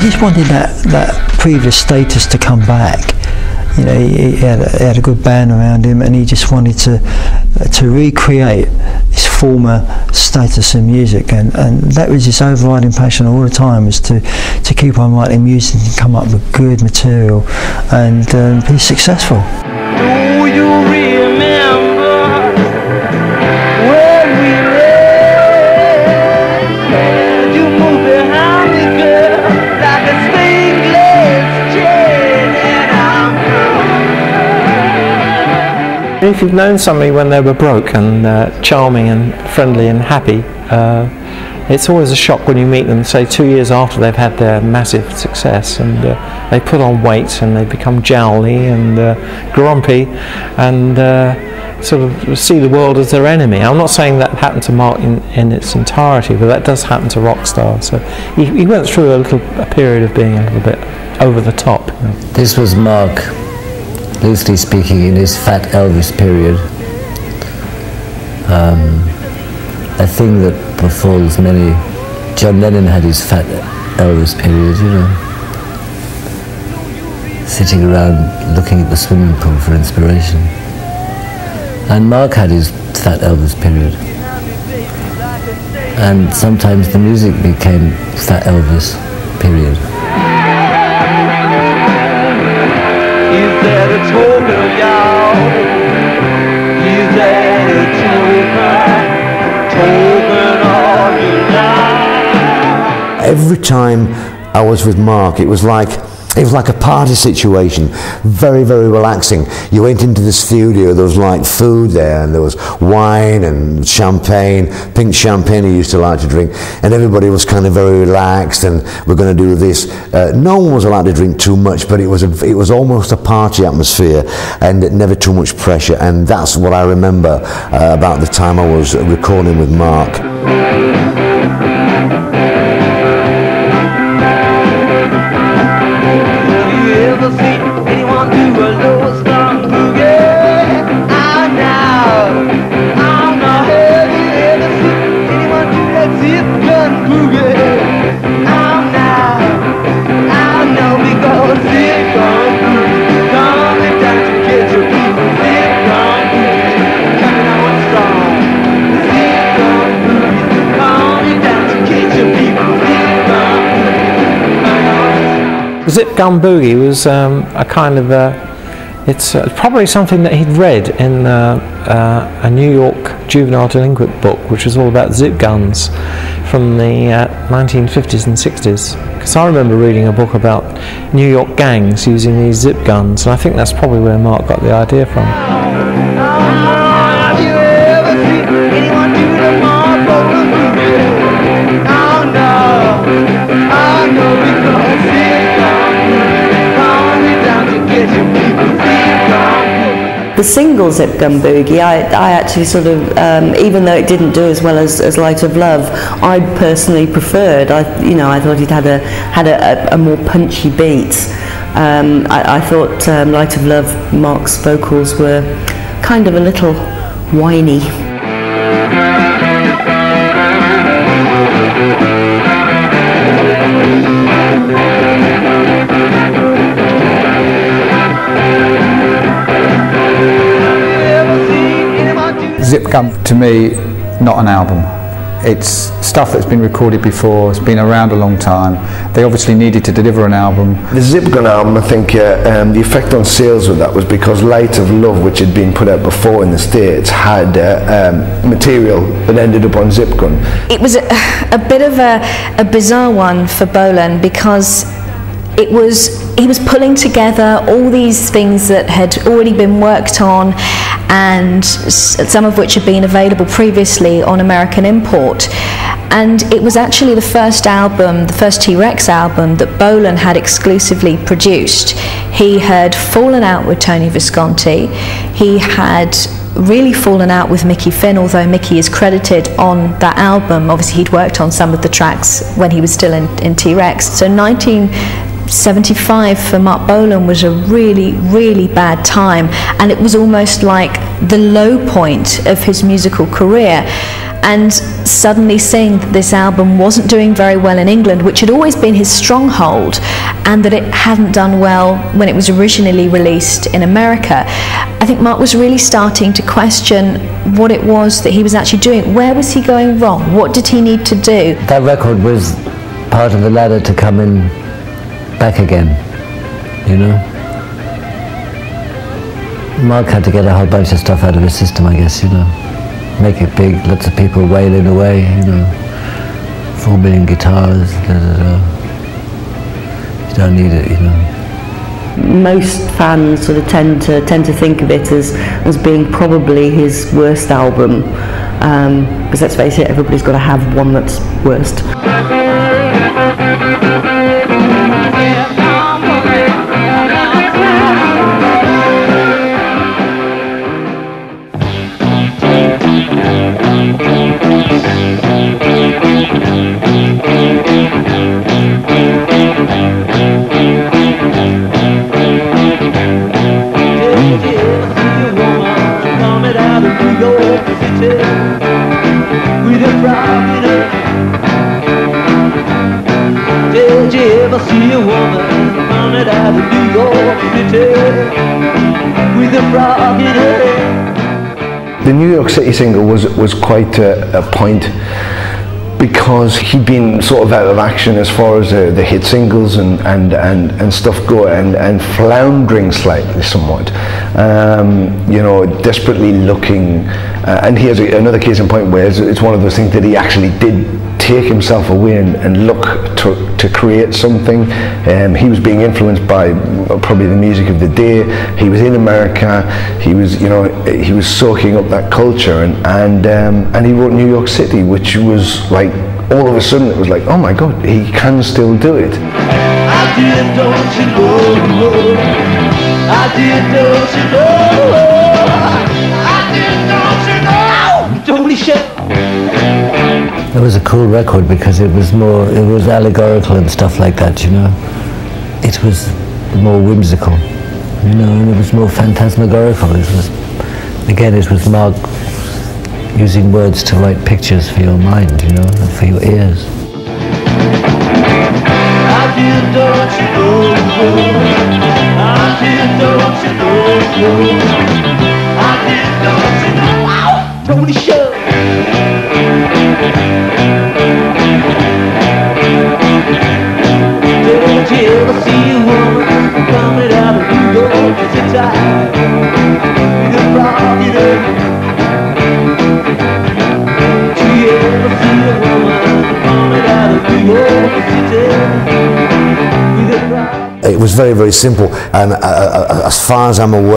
just wanted that previous status to come back. You know, he had a good band around him, and he just wanted to recreate his former status in music, and that was his overriding passion all the time, was to keep on writing music and come up with good material and be successful. Do you remember when we met? You moved behind me, girl, like a stained glass chain, and I'm through. If you've known somebody when they were broke and charming and friendly and happy, it's always a shock when you meet them, say 2 years after they've had their massive success, and they put on weight and they become jowly and grumpy and sort of see the world as their enemy. I'm not saying that happened to Marc in its entirety, but that does happen to rock stars. So he went through a period of being a little bit over the top. You know. This was Marc, loosely speaking, in his Fat Elvis period. A thing that befalls many. John Lennon had his Fat Elvis period, you know, sitting around looking at the swimming pool for inspiration. And Marc had his Fat Elvis period. And sometimes the music became Fat Elvis period. Is that a token of y'all? Is that a token of your life? Every time I was with Marc, it was like a party situation, very, very relaxing. You went into the studio, there was like food there, and there was wine and champagne, pink champagne he used to like to drink, and everybody was kind of very relaxed, and we're going to do this. No one was allowed to drink too much, but it was almost a party atmosphere, and never too much pressure, and that's what I remember about the time I was recording with Marc. Zip Gun Boogie was a kind of it's probably something that he'd read in a New York juvenile delinquent book, which was all about zip guns from the 1950s and 60s. Because I remember reading a book about New York gangs using these zip guns, and I think that's probably where Marc got the idea from. Have you ever seen anyone do the Marc bolan boogie? Oh no, I know because the single Zip Gun Boogie, I actually sort of, even though it didn't do as well as Light of Love, I personally preferred. I thought it had a more punchy beat. I thought Light of Love, Marc's vocals were kind of a little whiny. Zip Gun, to me, not an album. It's stuff that's been recorded before, it's been around a long time. They obviously needed to deliver an album. The Zip Gun album, I think the effect on sales with that was because Light of Love, which had been put out before in the States, had material that ended up on Zip Gun. It was a bit of a bizarre one for Bolan, because he was pulling together all these things that had already been worked on, and some of which had been available previously on American import. And it was actually the first album, the first T-Rex album, that Bolan had exclusively produced. He had fallen out with Tony Visconti. He had really fallen out with Mickey Finn, although Mickey is credited on that album. Obviously he'd worked on some of the tracks when he was still in T-Rex. So 1975 for Marc Bolan was a really, really bad time, and it was almost like the low point of his musical career. and suddenly seeing that this album wasn't doing very well in England, which had always been his stronghold, and that it hadn't done well when it was originally released in America, I think Marc was really starting to question what it was that he was actually doing. Where was he going wrong? What did he need to do? That record was part of the ladder to come in back again, you know. Marc had to get a whole bunch of stuff out of his system, I guess, you know. Make it big, lots of people wailing away, you know. 4 million guitars, da, da, da. You don't need it, you know. Most fans sort of tend to think of it as being probably his worst album, because let's face it, everybody's got to have one that's worst. Did you ever see a woman coming out of New York City with a frog in her hair? The New York City single was quite a point, because he'd been sort of out of action as far as the hit singles and stuff go, and floundering slightly somewhat, you know, desperately looking, and here's another case in point where it's one of those things that he actually did take himself away and look to create something. He was being influenced by probably the music of the day. He was in America. He was, you know, he was soaking up that culture, and he wrote New York City, which was like, all of a sudden it was like, oh my God, he can still do it. I did, don't you know? I did, don't you know? I did, don't you know? Don't shut. It was a cool record because it was allegorical and stuff like that, you know. It was more whimsical, you know, and it was more phantasmagorical. It was Marc using words to write pictures for your mind, you know, and for your ears. I did, don't you know? I did, don't you know? I did, don't you know? Tony Show. Did you ever see a woman coming out of New York City with a frog in her hair? Did you ever see a woman coming out of New York City with a frog? It was very, very simple, and as far as I'm aware,